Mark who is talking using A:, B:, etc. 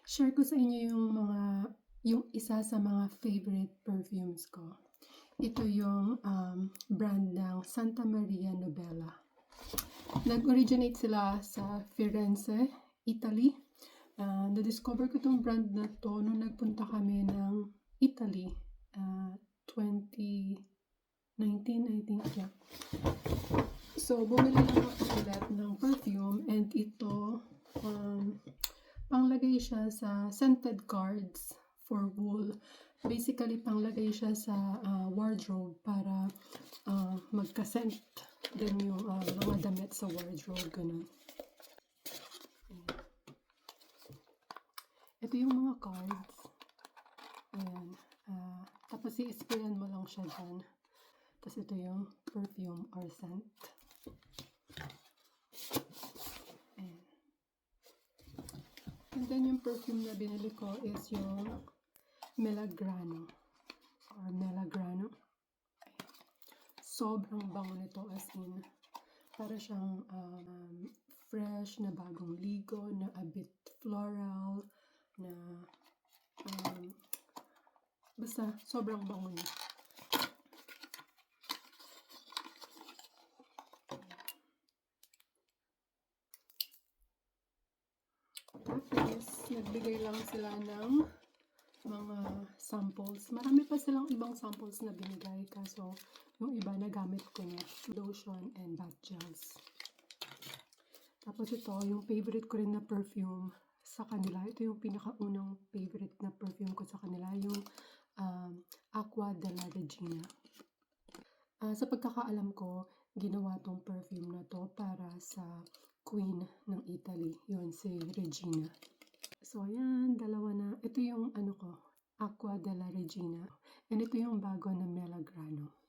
A: Share ko sa inyo yung isa sa mga favorite perfumes ko. Ito yung brand ng Santa Maria Novella. Nag-originate sila sa Firenze, Italy. Na-discover ko itong brand na to nung nagpunta kami ng Italy, 2019, I think, yeah. So, bumili lang ako ulit ng perfume, and ito, panglagay siya sa scented cards for wool. Basically, panglagay siya sa wardrobe para magka-scent din yung mga damit sa wardrobe, ganun. Ito yung mga cards. Ayan. Tapos i-sprayan mo lang siya dyan. Tapos ito yung perfume or scent. Ayan. And then yung perfume na binili ko is yung Melagrano. Sobrang bango nito, as in. Para siyang fresh na bagong ligo, na a bit floral, na basta sobrang bango niya. Tapos, nagbigay lang sila ng mga samples. Marami pa silang ibang samples na binigay, kaso yung iba nagamit ko na, lotion and bath gels. Tapos ito, yung favorite ko rin na perfume sa kanila. Ito yung pinakaunang favorite na perfume ko sa kanila, yung Acqua della Regina. Sa pagkakaalam ko, ginawa tong perfume na to para sa Queen ng Italy. Yun, si Regina. So, ayan, dalawa na. Ito yung Acqua della Regina. And ito yung bago na Melagrano.